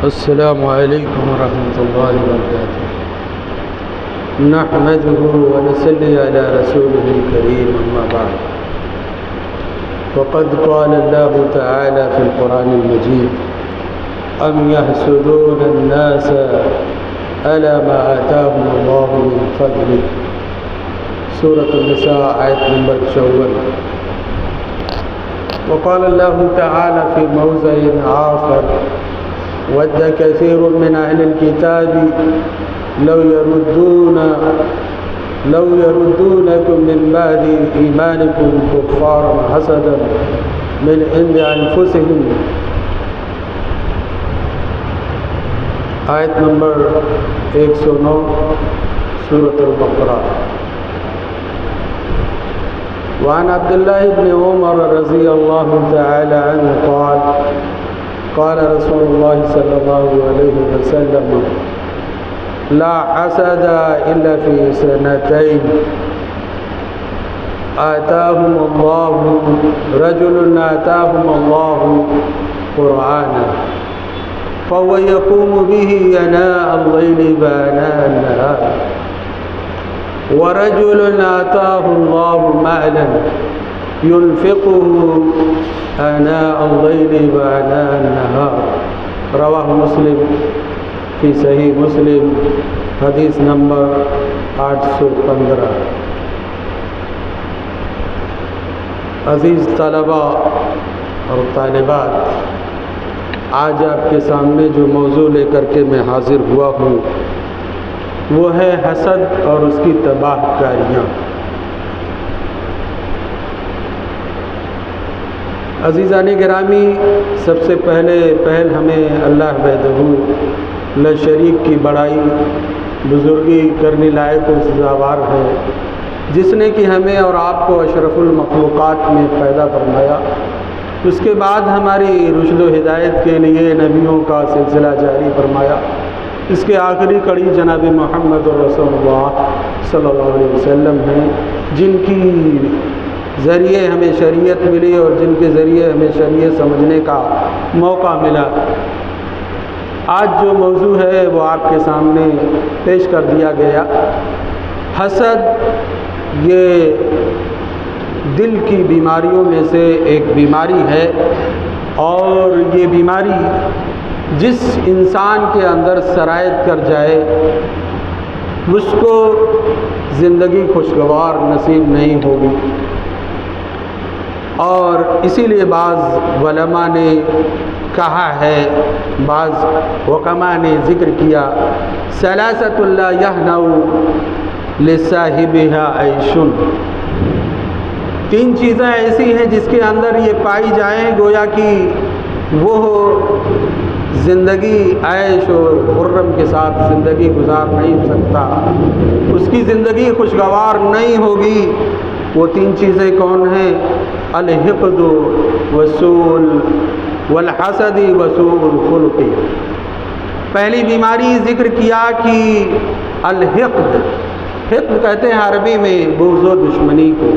السلام علیکم ورحمۃ اللہ وبرکاتہ۔ نحمده ونصلي على رسوله الكريم اما بعد، وقد قال الله تعالى في القرآن المجيد: ام يحسدون الناس على ما آتاهم الله من فضله، سورة النساء آیت نمبر 54۔ وقال الله تعالى في موضع آخر: ود كثير من أهل الكتاب لو يردونكم من بعد إيمانكم كفارا حسدا من عند أنفسهم، آیت نمبر 109 سورة البقرہ۔ وعن عبد الله بن عمر رضي الله تعالى عنه قال: قال رسول الله صلى الله عليه وسلم: لا حسد إلا في سنتين آتاهم الله رجل آتاهم الله قرآنا فهو يقوم به آناء الليل وآناء النهار، ورجل آتاه الله مالا ينفقه آناء الليل وآناء النهار، رواہ مسلم فی صحیح مسلم حدیث نمبر 815۔ عزیز طلباء اور طالبات، آج آپ کے سامنے جو موضوع لے کر کے میں حاضر ہوا ہوں وہ ہے حسد اور اس کی تباہ کاریاں۔ عزیزان گرامی، سب سے پہل ہمیں اللہ وحدہ لا شریک کی بڑائی بزرگی کرنے لائق و سزاوار ہے، جس نے کہ ہمیں اور آپ کو اشرف المخلوقات میں پیدا فرمایا۔ اس کے بعد ہماری رشد و ہدایت کے لیے نبیوں کا سلسلہ جاری فرمایا۔ اس کے آخری کڑی جناب محمد رسول اللہ صلی اللہ علیہ وسلم ہیں، جن کی ذریعے ہمیں شریعت ملی اور جن کے ذریعے ہمیں شریعت سمجھنے کا موقع ملا۔ آج جو موضوع ہے وہ آپ کے سامنے پیش کر دیا گیا۔ حسد یہ دل کی بیماریوں میں سے ایک بیماری ہے، اور یہ بیماری جس انسان کے اندر سرایت کر جائے اس کو زندگی خوشگوار نصیب نہیں ہوگی، اور اسی لیے بعض علماء نے کہا ہے، بعض حکماء نے ذکر کیا: ثلاثۃ لا یہنأ لصاحبها عیش، تین چیزیں ایسی ہیں جس کے اندر یہ پائی جائیں گویا کہ وہ زندگی عیش و خرم کے ساتھ زندگی گزار نہیں سکتا، اس کی زندگی خوشگوار نہیں ہوگی۔ وہ تین چیزیں کون ہیں؟ الحقد والحسد وسوء الخلق۔ پہلی بیماری ذکر کیا کہ الحقد، حقد کہتے ہیں عربی میں بغض و دشمنی کو،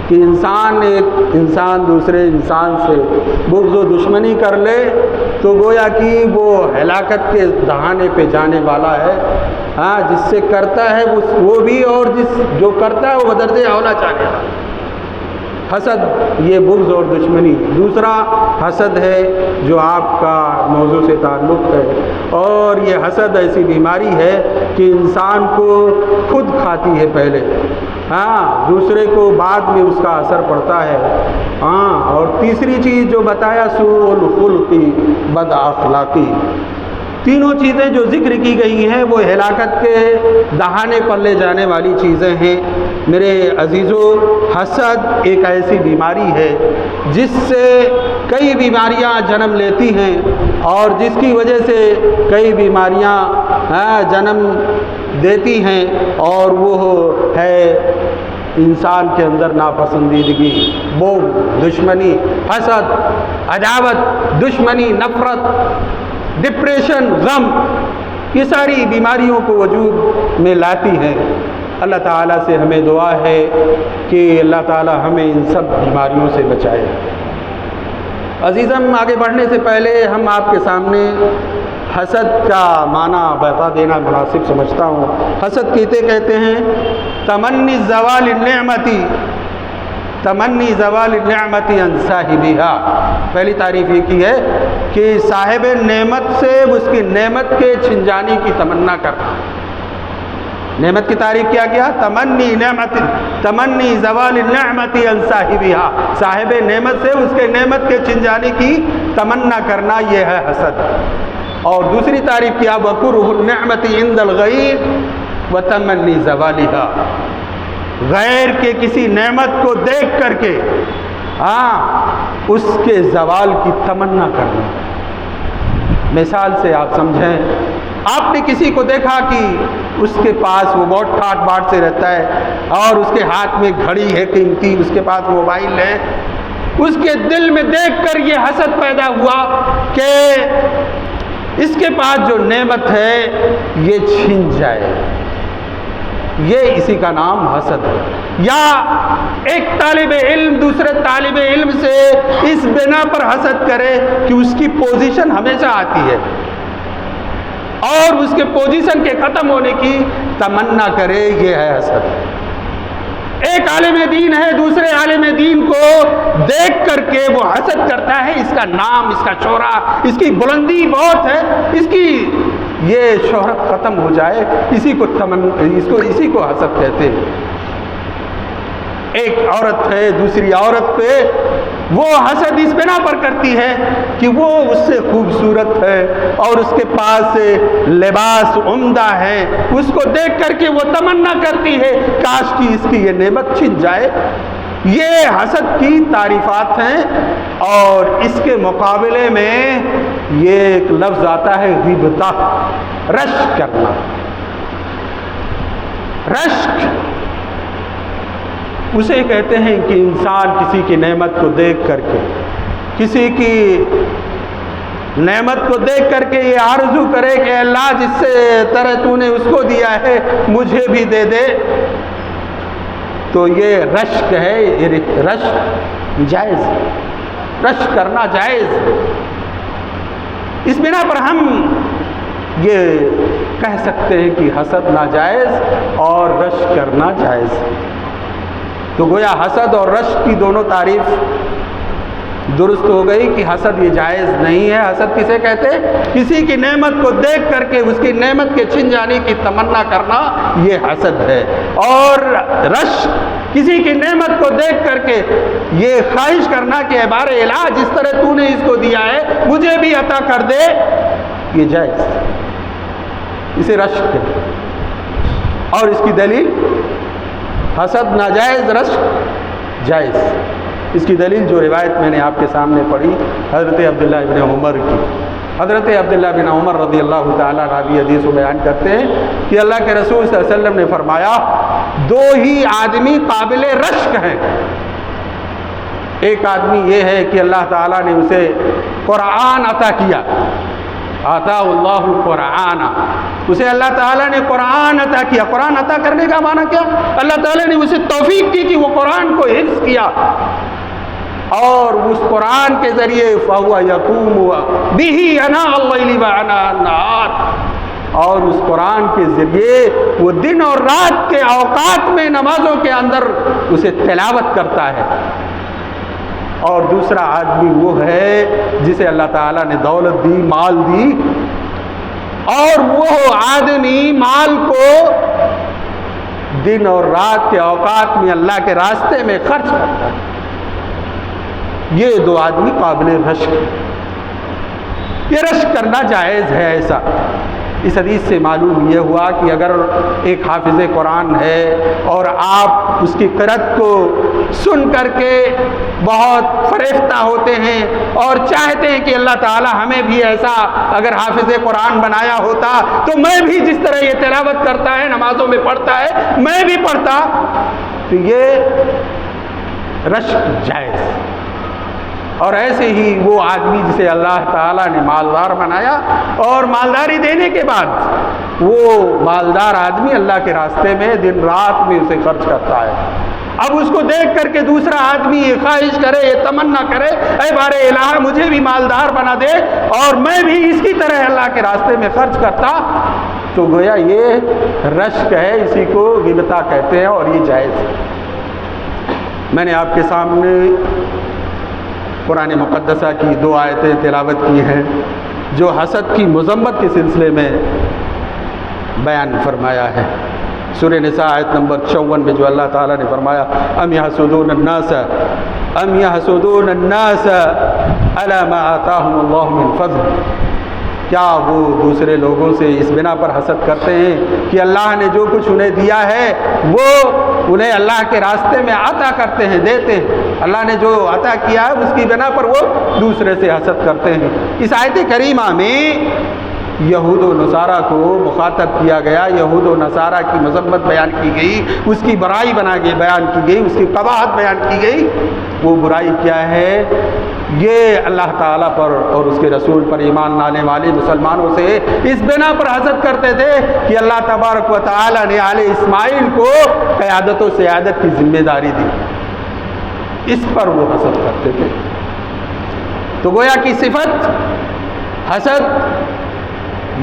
کہ ایک انسان دوسرے انسان سے بغض و دشمنی کر لے تو گویا کہ وہ ہلاکت کے دہانے پہ جانے والا ہے۔ جس سے کرتا ہے وہ بھی، اور جو کرتا ہے وہ بدرجہ اولا چاہے گا۔ حسد یہ بغض اور دشمنی۔ دوسرا حسد ہے جو آپ کا موضوع سے تعلق ہے، اور یہ حسد ایسی بیماری ہے کہ انسان کو خود کھاتی ہے پہلے، دوسرے کو بعد میں اس کا اثر پڑتا ہے۔ اور تیسری چیز جو بتایا سوء الخلق، بد اخلاقی۔ تینوں چیزیں جو ذکر کی گئی ہیں وہ ہلاکت کے دہانے پر لے جانے والی چیزیں ہیں۔ میرے عزیزو، حسد ایک ایسی بیماری ہے جس سے کئی بیماریاں جنم لیتی ہیں، اور جس کی وجہ سے کئی بیماریاں جنم دیتی ہیں، اور وہ ہے انسان کے اندر ناپسندیدگی، بغض، دشمنی، حسد، عداوت، دشمنی، نفرت، ڈپریشن، غم، یہ ساری بیماریوں کو وجود میں لاتی ہیں۔ اللہ تعالیٰ سے ہمیں دعا ہے کہ اللہ تعالیٰ ہمیں ان سب بیماریوں سے بچائے۔ عزیزم، آگے بڑھنے سے پہلے ہم آپ کے سامنے حسد کا معنی بتا دینا مناسب سمجھتا ہوں۔ حسد کہتے ہیں تمنی زوال النعمتی عن صاحبها۔ پہلی تعریف یہ کی ہے کہ صاحب نعمت سے اس کی نعمت کے چھن جانے کی تمنا کرنا۔ نعمت کی تعریف کیا گیا؟ تمنی زوال النعمت عن صاحبها، صاحب نعمت سے اس کے نعمت کے چھن جانے کی تمنا کرنا، یہ ہے حسد۔ اور دوسری تعریف کیا؟ وَكُرْهُ النِّعْمَةِ عِنْدَ الْغَيْرِ وَتَمَنِّي زَوَالِهَا، غیر کے کسی نعمت کو دیکھ کر کے اس کے زوال کی تمنا کرنا۔ مثال سے آپ سمجھیں، آپ نے کسی کو دیکھا کہ اس کے پاس وہ بہت ٹھاٹ باٹ سے رہتا ہے اور اس کے ہاتھ میں گھڑی ہے قیمتی، اس کے پاس موبائل ہے، اس کے دل میں دیکھ کر یہ حسد پیدا ہوا کہ اس کے پاس جو نعمت ہے یہ چھن جائے، یہ اسی کا نام حسد ہے۔ یا ایک طالب علم دوسرے طالب علم سے اس بنا پر حسد کرے کہ اس کی پوزیشن ہمیشہ آتی ہے اور اس کے پوزیشن کے ختم ہونے کی تمنا کرے، یہ ہے حسد۔ ایک عالم دین ہے دوسرے عالم دین کو دیکھ کر کے وہ حسد کرتا ہے، اس کا نام، اس کا شہرہ، اس کی بلندی بہت ہے، اس کی یہ شہرت ختم ہو جائے، اسی کو حسد کہتے ہیں۔ ایک عورت ہے دوسری عورت پہ وہ حسد اس بنا پر کرتی ہے کہ وہ اس سے خوبصورت ہے اور اس کے پاس لباس عمدہ ہے، اس کو دیکھ کر کے وہ تمنا کرتی ہے کاش کی اس کی یہ نعمت چھن جائے۔ یہ حسد کی تعریفات ہیں۔ اور اس کے مقابلے میں یہ ایک لفظ آتا ہے غیبتہ، رشک کرنا۔ رشک اسے کہتے ہیں کہ انسان کسی کی نعمت کو دیکھ کر کے، کسی کی نعمت کو دیکھ کر کے یہ آرزو کرے کہ اللہ جس سے طرح تو نے اس کو دیا ہے مجھے بھی دے دے، تو یہ رشک ہے۔ یہ رشک جائز، رشک کرنا جائز۔ اس بنا پر ہم یہ کہہ سکتے ہیں کہ حسد ناجائز اور رشک کرنا جائز۔ تو گویا حسد اور رشک کی دونوں تعریف درست ہو گئی کہ حسد یہ جائز نہیں ہے۔ حسد کسے کہتے؟ کسی کی نعمت کو دیکھ کر کے اس کی نعمت کے چھن جانے کی تمنا کرنا، یہ حسد ہے۔ اور رشک کسی کی نعمت کو دیکھ کر کے یہ خواہش کرنا کہ اے بار الہ جس طرح تو نے اس کو دیا ہے مجھے بھی عطا کر دے، یہ جائز، اسے رشک کہتے ہیں۔ اور اس کی دلیل حسد ناجائز، رشک جائز۔ اس کی دلیل جو روایت میں نے آپ کے سامنے پڑھی حضرت عبداللہ ابن عمر کی، حضرت عبداللہ بن عمر رضی اللہ تعالیٰ راوی حدیث کو بیان کرتے ہیں کہ اللہ کے رسول صلی اللہ علیہ وسلم نے فرمایا دو ہی آدمی قابل رشک ہیں۔ ایک آدمی یہ ہے کہ اللہ تعالیٰ نے اسے قرآن عطا کیا، عطا اللہ القرآن، اسے اللہ تعالیٰ نے قرآن عطا کیا۔ قرآن عطا کرنے کا معنی کیا؟ اللہ تعالیٰ نے اسے توفیق کی کہ وہ قرآن کو حفظ کیا اور اس قرآن کے ذریعے فَهُوَ يَقُومُ بِهِ آنَاءَ اللَّيْلِ وَآنَاءَ النَّهَارِ، اور اس قرآن کے ذریعے وہ دن اور رات کے اوقات میں نمازوں کے اندر اسے تلاوت کرتا ہے۔ اور دوسرا آدمی وہ ہے جسے اللہ تعالیٰ نے دولت دی، مال دی، اور وہ آدمی مال کو دن اور رات کے اوقات میں اللہ کے راستے میں خرچ کرتا ہے۔ یہ دو آدمی قابل رشک، یہ رشک کرنا جائز ہے۔ ایسا اس حدیث سے معلوم یہ ہوا کہ اگر ایک حافظ قرآن ہے اور آپ اس کی قرأت کو سن کر کے بہت فریفتہ ہوتے ہیں اور چاہتے ہیں کہ اللہ تعالی ہمیں بھی ایسا اگر حافظ قرآن بنایا ہوتا تو میں بھی جس طرح یہ تلاوت کرتا ہے نمازوں میں پڑھتا ہے میں بھی پڑھتا، تو یہ رشک جائز۔ اور ایسے ہی وہ آدمی جسے اللہ تعالیٰ نے مالدار بنایا اور مالداری دینے کے بعد وہ مالدار آدمی اللہ کے راستے میں دن رات میں اسے خرچ کرتا ہے اب اس کو دیکھ کر کے دوسرا آدمی یہ خواہش کرے، یہ تمنا کرے، اے بار الہ مجھے بھی مالدار بنا دے اور میں بھی اس کی طرح اللہ کے راستے میں خرچ کرتا، تو گویا یہ رشک ہے، اسی کو غیبتہ کہتے ہیں اور یہ جائز ہے۔ میں نے آپ کے سامنے قرآن مقدسہ کی 2 آیتیں تلاوت کی ہیں جو حسد کی مذمت کے سلسلے میں بیان فرمایا ہے۔ سورہ نساء آیت نمبر 54 میں جو اللہ تعالیٰ نے فرمایا ام یحسدون الناس علی ما آتاہم اللہ من فضل، کیا وہ دوسرے لوگوں سے اس بنا پر حسد کرتے ہیں کہ اللہ نے جو کچھ انہیں دیا ہے وہ انہیں اللہ کے راستے میں عطا کرتے ہیں، دیتے ہیں، اللہ نے جو عطا کیا ہے اس کی بنا پر وہ دوسرے سے حسد کرتے ہیں۔ اس آیت کریمہ میں یہود و نصارہ کو مخاطب کیا گیا، یہود و نصارہ کی مذمت بیان کی گئی، اس کی برائی بیان کی گئی، اس کی قباحت بیان کی گئی۔ وہ برائی کیا ہے؟ یہ اللہ تعالیٰ پر اور اس کے رسول پر ایمان لانے والے مسلمانوں سے اس بنا پر حسد کرتے تھے کہ اللہ تبارک و تعالیٰ نے آل اسماعیل کو قیادت و سیادت کی ذمہ داری دی، اس پر وہ حسد کرتے تھے۔ تو گویا کی صفت حسد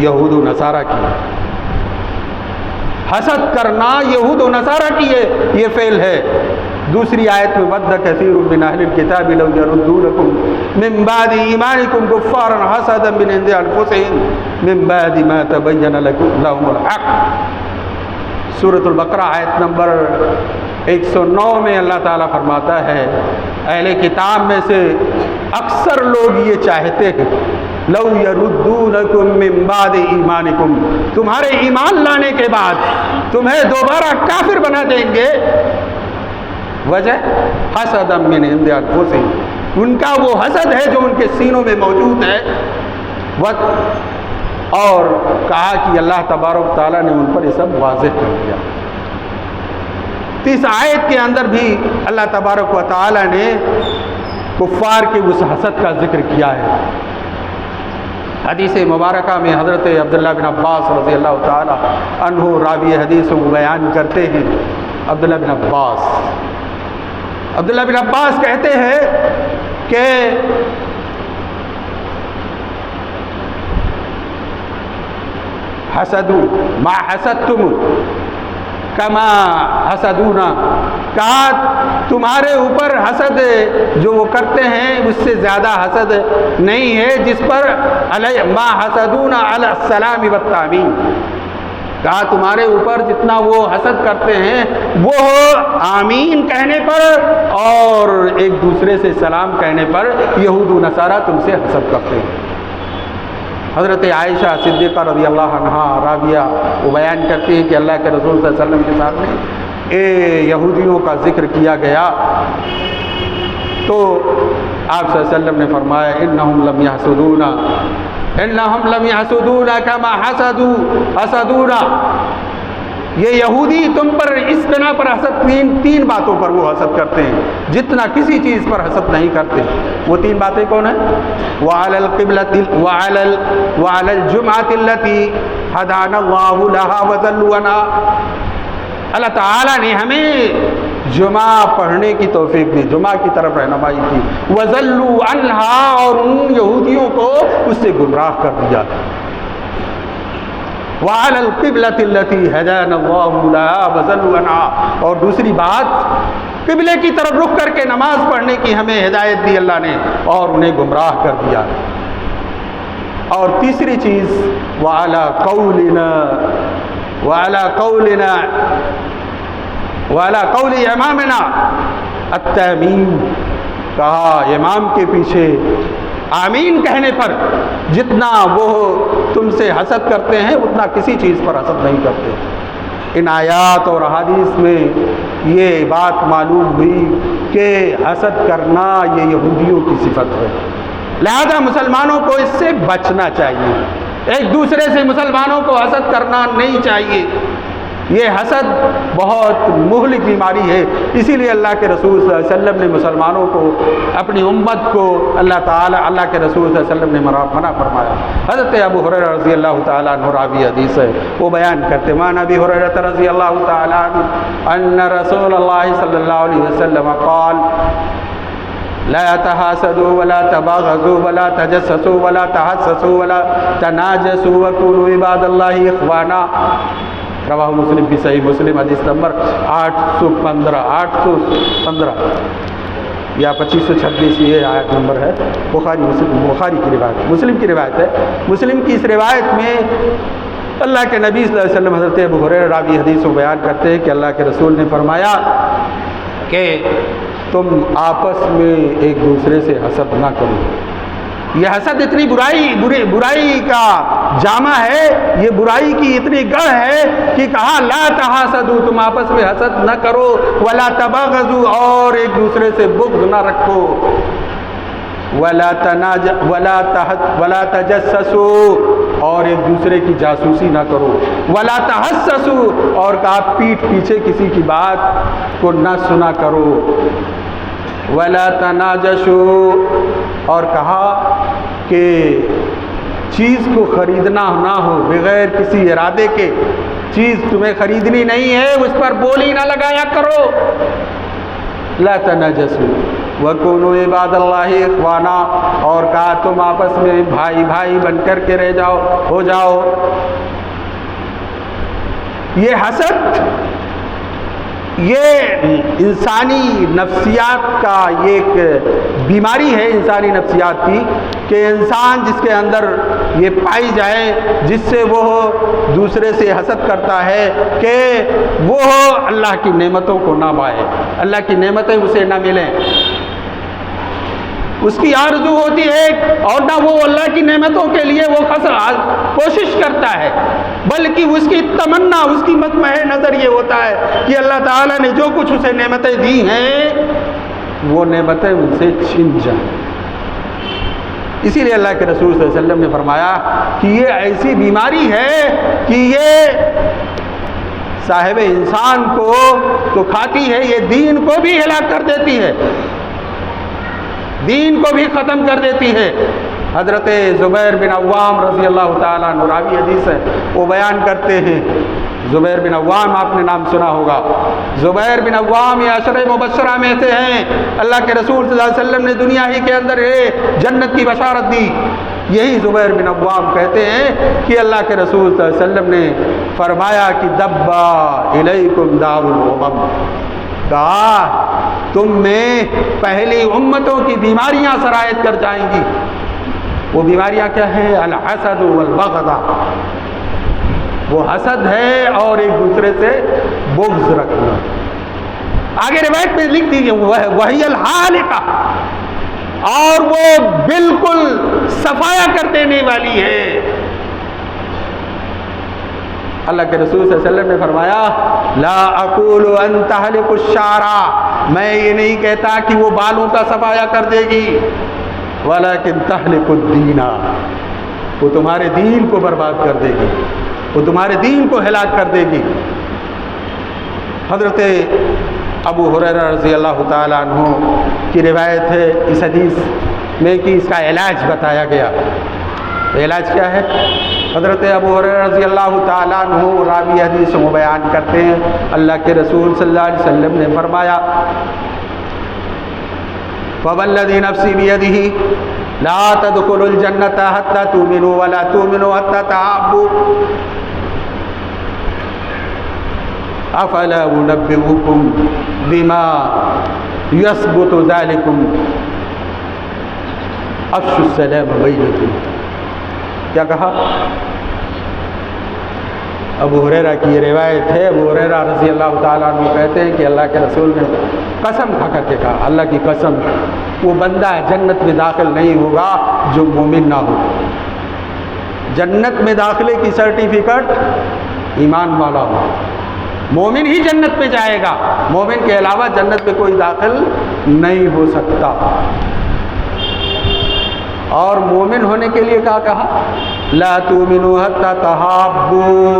یہود و نصارہ کی، حسد کرنا یہود و نصارہ کی یہ فعل ہے۔ دوسری آیت میں ود کثیر من اہل الکتاب لو یردونکم من بعد ایمانکم کفارا حسدا من عند انفسہم من بعد ما تبین لهم الحق۔ سورۃ البقرہ آیت نمبر 109 میں اللہ تعالیٰ فرماتا ہے اہل کتاب میں سے اکثر لوگ یہ چاہتے ہیں لو یردونکم من بعد ایمانکم، تمہارے ایمان لانے کے بعد تمہیں دوبارہ کافر بنا دیں گے۔ وجہ حسدا من عند انفسہم، ان کا وہ حسد ہے جو ان کے سینوں میں موجود ہے۔ اور کہا کہ اللہ تبارک تعالیٰ نے ان پر یہ سب واضح کر دیا۔ اس آیت کے اندر بھی اللہ تبارک و تعالیٰ نے کفار کے اس حسد کا ذکر کیا ہے۔ حدیث مبارکہ میں حضرت عبداللہ بن عباس رضی اللہ تعالیٰ عنہ راوی حدیث کو بیان کرتے ہیں۔ عبداللہ بن عباس کہتے ہیں کہ حسدوا ما حسدتم کما حسدونا، کہا تمہارے اوپر حسد جو وہ کرتے ہیں اس سے زیادہ حسد نہیں ہے جس پر ما حسدونا علی السلام والتامین، کہا تمہارے اوپر جتنا وہ حسد کرتے ہیں وہ آمین کہنے پر اور ایک دوسرے سے سلام کہنے پر یہود و نصارہ تم سے حسد کرتے ہیں۔ حضرت عائشہ صدیقہ رضی اللہ عنہا راویہ وہ بیان کرتی ہیں کہ اللہ کے رسول صلی اللہ علیہ وسلم کے سامنے یہودیوں کا ذکر کیا گیا تو آپ صلی اللہ علیہ وسلم نے فرمایا انہم لم یحسدونا کما حسدونا، یہ یہودی تم پر اس بنا پر حسد تین باتوں پر وہ حسد کرتے ہیں جتنا کسی چیز پر حسد نہیں کرتے۔ وہ 3 باتیں کون ہیں؟ وعلی القبلۃ وعلی الجمعۃ التي هدانا الله لها وذلوا عنها، اللہ تعالیٰ نے ہمیں جمعہ پڑھنے کی توفیق دی، جمعہ کی طرف رہنمائی کی، وذلوا عنها، اور ان یہودیوں کو اس سے گمراہ کر دیا۔ وعلی القبلۃ التي هدانا الله لها وذلوا عنها، اور دوسری بات قبلے کی طرف رخ کر کے نماز پڑھنے کی ہمیں ہدایت دی اللہ نے اور انہیں گمراہ کر دیا۔ اور تیسری چیز وعلی قول امامنا التامین، کہا امام کے پیچھے آمین کہنے پر جتنا وہ تم سے حسد کرتے ہیں اتنا کسی چیز پر حسد نہیں کرتے۔ ان آیات اور احادیث میں یہ بات معلوم ہوئی کہ حسد کرنا یہ یہودیوں کی صفت ہے، لہذا مسلمانوں کو اس سے بچنا چاہیے، ایک دوسرے سے مسلمانوں کو حسد کرنا نہیں چاہیے۔ یہ حسد بہت مہلک بیماری ہے، اسی لیے اللہ کے رسول صلی اللہ علیہ وسلم نے مسلمانوں کو، اپنی امت کو اللہ کے رسول صلی اللہ علیہ وسلم نے منع فرمایا۔ حضرت ابو ہریرہ رضی اللہ تعالیٰ عنہ راوی حدیث ہے، وہ بیان کرتے وعن ابی ہریرہ رضی اللہ تعالیٰ عنہ ان رسول اللہ صلی اللہ علیہ وسلم قال لا تحاسدوا ولا تباغضوا ولا تجسسوا ولا تحسسوا ولا تناجسوا وكونوا عباد الله اخوانا، رواہ مسلم فی صحیح مسلم حدیث نمبر 815 یا 2526 یہ آیت نمبر ہے، بخاری کی روایت، مسلم کی روایت ہے۔ مسلم کی اس روایت میں اللہ کے نبی صلی اللہ علیہ وسلم حضرت ابو ہریرہ راوی حدیث کو بیان کرتے ہیں کہ اللہ کے رسول نے فرمایا کہ تم آپس میں ایک دوسرے سے حسد نہ کرو۔ یہ حسد اتنی برائی کا جامع ہے، یہ برائی کی اتنی گڑھ ہے کہ کہا لا تحاسدوا، تم آپس میں حسد نہ کرو، ولا تباغضوا، اور ایک دوسرے سے بغض نہ رکھو، ولا تجسسوا، اور ایک دوسرے کی جاسوسی نہ کرو، ولا تحسسوا، اور کہا پیٹھ پیچھے کسی کی بات کو نہ سنا کرو، ولا تناجشوا، اور کہا کہ چیز کو خریدنا نہ ہو، بغیر کسی ارادے کے چیز تمہیں خریدنی نہیں ہے، اس پر بولی نہ لگایا کرو، لا تناجسوا وَكُونُوا عِبَادَ اللَّهِ إِخْوَانًا، اور کہا تم آپس میں بھائی بھائی بن کر کے ہو جاؤ۔ یہ حسد، یہ انسانی نفسیات کا ایک بیماری ہے، انسانی نفسیات کی، کہ انسان جس کے اندر یہ پائی جائے، جس سے وہ دوسرے سے حسد کرتا ہے کہ وہ اللہ کی نعمتوں کو نہ پائے، اللہ کی نعمتیں اسے نہ ملیں، اس کی آرزو ہوتی ہے اور نہ وہ اللہ کی نعمتوں کے لیے وہ کوشش کرتا ہے، بلکہ اس کی تمنا، اس کی مطمع نظر یہ ہوتا ہے کہ اللہ تعالیٰ نے جو کچھ اسے نعمتیں دی ہیں وہ نعمتیں ان سے چھن جائیں۔ اسی لیے اللہ کے رسول صلی اللہ علیہ وسلم نے فرمایا کہ یہ ایسی بیماری ہے کہ یہ صاحب انسان کو تو کھاتی ہے، یہ دین کو بھی ہلاک کر دیتی ہے، دین کو بھی ختم کر دیتی ہے۔ حضرت زبیر بن عوام رضی اللہ تعالیٰ عنہ راوی حدیث ہے، وہ بیان کرتے ہیں، زبیر بن عوام آپ نے نام سنا ہوگا، زبیر بن عوام یہ عشرہ مبشرہ میں سے ہیں، اللہ کے رسول صلی اللہ علیہ وسلم نے دنیا ہی کے اندر جنت کی بشارت دی۔ یہی زبیر بن عوام کہتے ہیں کہ اللہ کے رسول صلی اللہ علیہ وسلم نے فرمایا کہ دبا الیکم داء الامم، کہا تم میں پہلی امتوں کی بیماریاں سرایت کر جائیں گی۔ وہ بیماریاں کیا ہیں؟ الحسد والبغض، وہ حسد ہے اور ایک دوسرے سے بغض رکھنا۔ آگے روایت میں لکھ دیجیے وہی الحالقہ، اور وہ بالکل صفایا کر دینے والی ہے۔ اللہ کے رسول صلی اللہ علیہ وسلم نے فرمایا لا اقول ان تحلق الشعر، میں یہ نہیں کہتا کہ وہ بالوں کا صفایا کر دے گی، ولکن تحلق الدین، وہ تمہارے دین کو برباد کر دے گی، وہ تمہارے دین کو ہلاک کر دے گی۔ حضرت ابو ہریرہ رضی اللہ تعالیٰ عنہ کی روایت ہے اس حدیث میں کہ اس کا علاج بتایا گیا۔ علاج کیا ہے؟ حضرت ابو ہریرہ رضی اللہ تعالیٰ عنہ راوی حدیث میں بیان کرتے ہیں، اللہ کے رسول صلی اللہ علیہ وسلم نے فرمایا فوالذی نفسی بیدہ لا تدخلوا الجنۃ حتی تؤمنوا ولا تؤمنوا حتی تحابوا، افلا انبئکم بما یثبت ذلکم افشوا السلام بینکم۔ کیا کہا؟ ابو ہریرہ کی یہ روایت ہے، ابو ہریرہ رضی اللہ تعالیٰ عنہ کہتے ہیں کہ اللہ کے رسول نے قسم کھا کر کے کہا، اللہ کی قسم، وہ بندہ جنت میں داخل نہیں ہوگا جو مومن نہ ہو۔ جنت میں داخلے کی سرٹیفکیٹ ایمان والا ہو، مومن ہی جنت میں جائے گا، مومن کے علاوہ جنت میں کوئی داخل نہیں ہو سکتا۔ اور مومن ہونے کے لیے کیا کہا؟ لا تؤمنوا حتی تحابوا،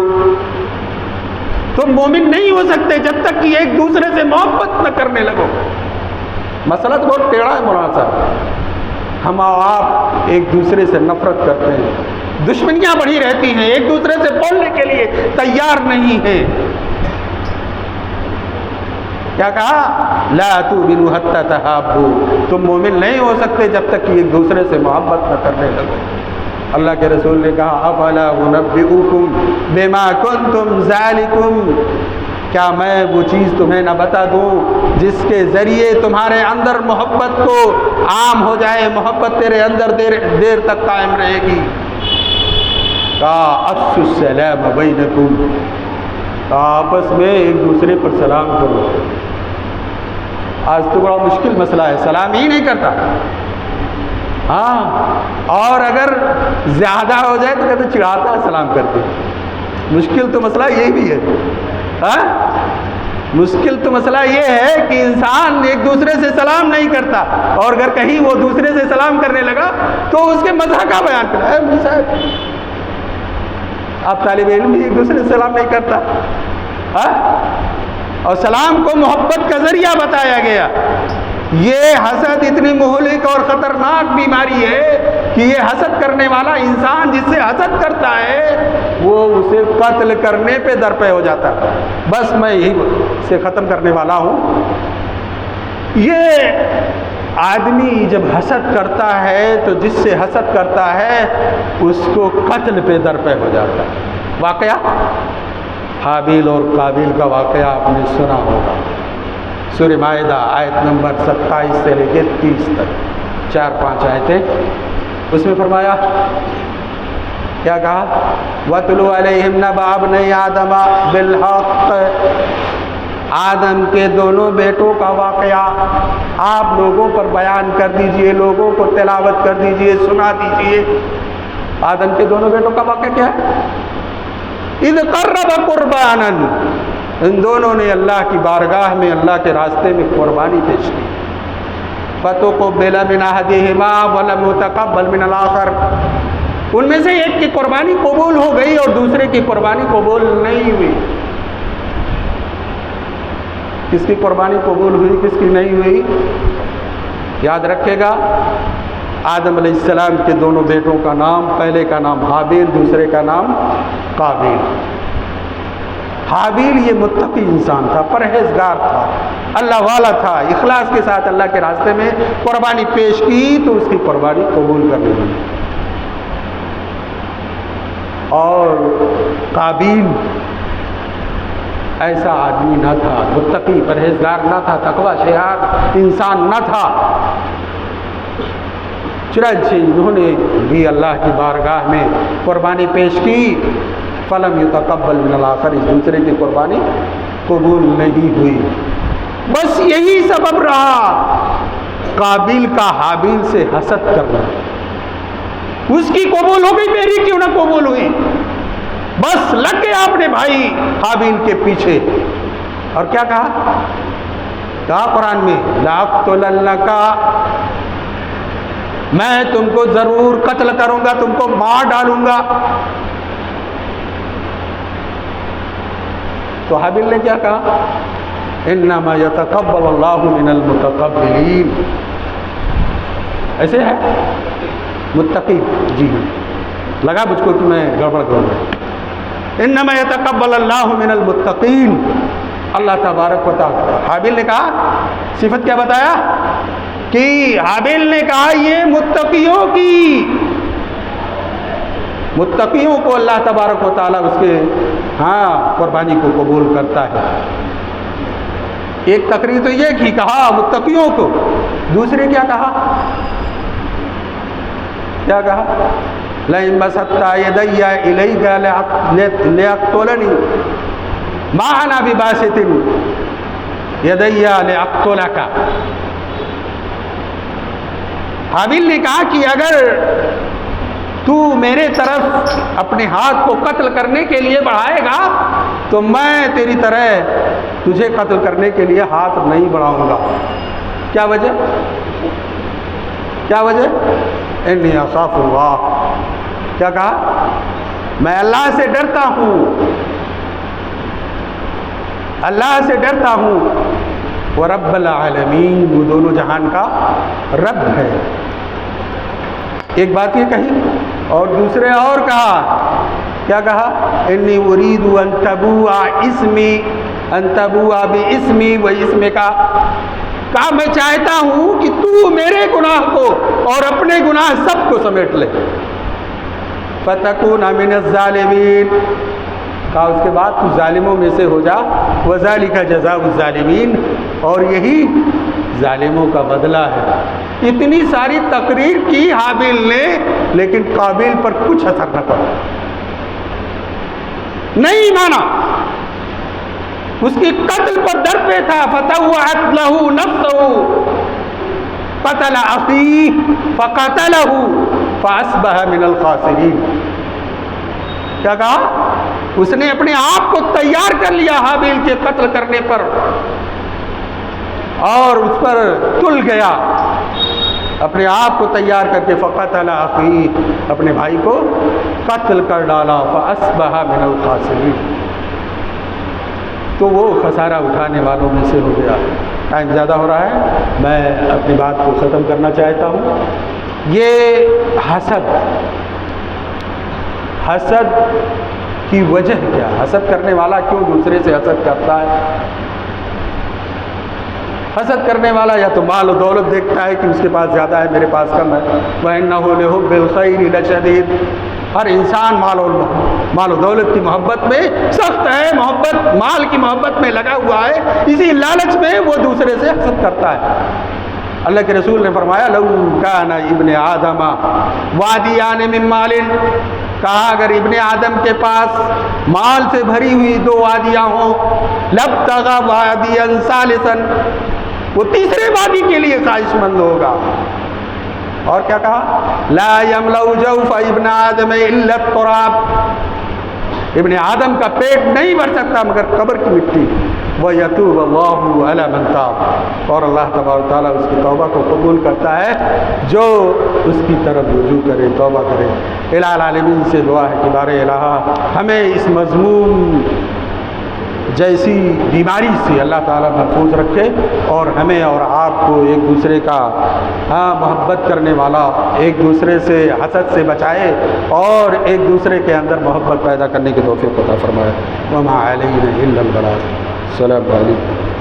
تم مومن نہیں ہو سکتے جب تک کہ ایک دوسرے سے محبت نہ کرنے لگو۔ مسئلہ تو بہت ٹیڑھا ہے مولانا صاحب، ہم آپ ایک دوسرے سے نفرت کرتے ہیں، دشمنیاں بڑھی رہتی ہیں، ایک دوسرے سے بولنے کے لیے تیار نہیں ہیں۔ کیا کہا؟ لا تؤمنوا حتی تحابوا، تم مومن نہیں ہو سکتے جب تک کہ ایک دوسرے سے محبت نہ کرنے لگو۔ اللہ کے رسول نے کہا افلا انبئکم بما کنتم ذالکم، کیا میں وہ چیز تمہیں نہ بتا دوں جس کے ذریعے تمہارے اندر محبت کو عام ہو جائے، محبت تیرے اندر دیر تک قائم رہے گی۔ کہا افشوا السلام بینکم، آپس میں ایک دوسرے پر سلام کرو۔ آج تو بڑا مشکل مسئلہ ہے، سلام ہی نہیں کرتا۔ ہاں، اور اگر زیادہ ہو جائے تو کہتے چڑھاتا ہے سلام کرتے۔ مشکل تو مسئلہ یہ بھی ہے، ہاں مشکل تو مسئلہ یہ ہے کہ انسان ایک دوسرے سے سلام نہیں کرتا، اور اگر کہیں وہ دوسرے سے سلام کرنے لگا تو اس کے مذہب کا بیان کرتا ہے۔ آپ طالب علم بھی ایک دوسرے سے سلام نہیں کرتا، ہاں؟ اور سلام کو محبت کا ذریعہ بتایا گیا۔ یہ حسد اتنی مہلک اور خطرناک بیماری ہے کہ یہ حسد کرنے والا انسان جس سے حسد کرتا ہے وہ اسے قتل کرنے پہ درپے ہو جاتا ہے۔ بس میں یہی سے ختم کرنے والا ہوں۔ یہ آدمی جب حسد کرتا ہے تو جس سے حسد کرتا ہے اس کو قتل پہ درپے ہو جاتا ہے۔ واقعہ حابیل اور قابیل کا واقعہ آپ نے سنا ہوگا، سورہ مائدہ آیت نمبر 27 سے لے کے 30 تک 4-5 آیتیں، اس میں فرمایا کیا کہا؟ وَاتْلُ عَلَيْهِمْ نَبَأَ ابْنَيْ آدَمَ بِالْحَقِّ، آدم کے دونوں بیٹوں کا واقعہ آپ لوگوں پر بیان کر دیجئے، لوگوں کو تلاوت کر دیجئے، سنا دیجئے۔ آدم کے دونوں بیٹوں کا واقعہ کیا ہے؟ اِذْ قَرَّبَ قُرْبَانًا، ان دونوں نے اللہ کی بارگاہ میں اللہ کے راستے میں قربانی پیش کی۔ فَتُقُبِّلَ مِنْ أَحَدِهِمَا وَلَمْ يُتَقَبَّلْ مِنَ الْآخَرِ، ان میں سے ایک کی قربانی قبول ہو گئی اور دوسرے کی قربانی قبول نہیں ہوئی۔ کس کی قربانی قبول ہوئی، کس کی نہیں ہوئی؟ یاد رکھے گا، آدم علیہ السلام کے دونوں بیٹوں کا نام، پہلے کا نام حابیل، دوسرے کا نام قابیل۔ حابیل یہ متقی انسان تھا، پرہیزگار تھا، اللہ والا تھا، اخلاص کے ساتھ اللہ کے راستے میں قربانی پیش کی تو اس کی قربانی قبول کر لی۔ اور قابیل ایسا آدمی نہ تھا، متقی پرہیزگار نہ تھا، تقوی شعار انسان نہ تھا، چنانچہ انہوں نے بھی اللہ کی بارگاہ میں قربانی پیش کی، فلم یتقبل من الآخر، اس دوسرے کی قربانی قبول نہیں ہوئی۔ بس یہی سبب رہا قابیل کا حابیل سے حسد کرنا، اس کی قبول ہو گئی، میری کیوں نہ قبول ہوئی، بس لگ گیا اپنے بھائی حابیل کے پیچھے۔ اور کیا کہا قرآن میں؟ لَأَقْتُلَنَّكَ، میں تم کو ضرور قتل کروں گا، تم کو مار ڈالوں گا۔ تو حابیل نے کیا کہا؟ انما یتقبل اللہ من المتقبلین، ایسے ہے متقی، جی لگا مجھ کو کہ میں گڑبڑ کروں گا۔ انما یتقبل اللہ من المتقین، اللہ تبارک و تعالی۔ حابیل نے کہا، صفت کیا بتایا کہ حابیل نے کہا یہ متقیوں کو اللہ تبارک و تعالیٰ اس کے قربانی کو قبول کرتا ہے۔ ایک تقریر تو یہ کی، کہا متقیوں کو، دوسرے کیا کہا؟ لَئِن بَسَطتَ يَدَيَّ إِلَيْكَ لِأَقْتُلَنِي مَا أَنَا بِبَاسِطٍ يَدَيَّ لِأَقْتُلَكَ۔ حابیل نے کہا کہ اگر تو میرے طرف اپنے ہاتھ کو قتل کرنے کے لیے بڑھائے گا تو میں تیری طرح تجھے قتل کرنے کے لیے ہاتھ نہیں بڑھاؤں گا۔ کیا وجہ؟ انی اخاف اللہ، کیا کہا؟ میں اللہ سے ڈرتا ہوں۔ اللہ سے ڈرتا ہوں، وہ رب العالمین، وہ دونوں جہان کا رب ہے۔ ایک بات یہ کہی اور دوسرے اور کہا، کیا کہا؟ انی ارید ان تبوء باسمی و اسمک، کہا میں چاہتا ہوں کہ تو میرے گناہ کو اور اپنے گناہ سب کو سمیٹ لے، فتکون من الظالمین، کہا اس کے بعد تو ظالموں میں سے ہو جا، وذالک جزاء الظالمین، اور یہی ظالموں کا بدلہ ہے۔ اتنی ساری تقریر کی حابیل نے، لیکن قابیل پر کچھ اثر نہ پڑا، نہیں مانا، اس کی قتل پر در پہ تھا۔ فطوعت له نفسه قتل اخیہ فقتله فاصبح من الخاسرین، کیا کہا؟ اس نے اپنے آپ کو تیار کر لیا حابیل کے قتل کرنے پر، اور اس پر تل گیا، اپنے آپ کو تیار کر کے فقتل اخیہ، اپنے بھائی کو قتل کر ڈالا، فاصبح من الخاسرین، تو وہ خسارہ اٹھانے والوں میں سے ہو گیا۔ ٹائم زیادہ ہو رہا ہے، میں اپنی بات کو ختم کرنا چاہتا ہوں۔ یہ حسد کی وجہ کیا؟ حسد کرنے والا کیوں دوسرے سے حسد کرتا ہے؟ حسد کرنے والا یا تو مال و دولت دیکھتا ہے کہ اس کے پاس زیادہ ہے، میرے پاس کم ہے، وَإِنَّهُ لِحُبِّ الْخَيْرِ لَشَدِيدٌ، ہر انسان مال و دولت کی محبت میں سخت ہے، مال کی محبت میں لگا ہوا ہے، اسی لالچ میں وہ دوسرے سے حسد کرتا ہے۔ اللہ کے رسول نے فرمایا لو کان ابن آدم وادیان من مال، کہا اگر ابن آدم کے پاس مال سے بھری ہوئی دو وادیاں ہوں، لابتغى وادیا ثالثا، وہ تیسرے وادی کے لیے خواہش مند ہوگا۔ اور کیا کہا؟ لا یملأ جوف ابن آدم الا التراب، ابن آدم کا پیٹ نہیں بھر سکتا مگر قبر کی مٹی۔ وَيَتُوبَ اللَّهُ عَلَى مَن تَابَ، اور اللہ تبارک و تعالیٰ اس کی توبہ کو قبول کرتا ہے جو اس کی طرف رجوع کرے، توبہ کرے۔ الہ العالمین سے دعا ہے کہ بار الہ ہمیں اس مذموم جیسی بیماری سے اللہ تعالیٰ محفوظ رکھے، اور ہمیں اور آپ کو ایک دوسرے کا محبت کرنے والا، ایک دوسرے سے حسد سے بچائے، اور ایک دوسرے کے اندر محبت پیدا کرنے کی توفیق عطا فرمائے۔ وما علینا الا البلاغ۔ السلام علیکم۔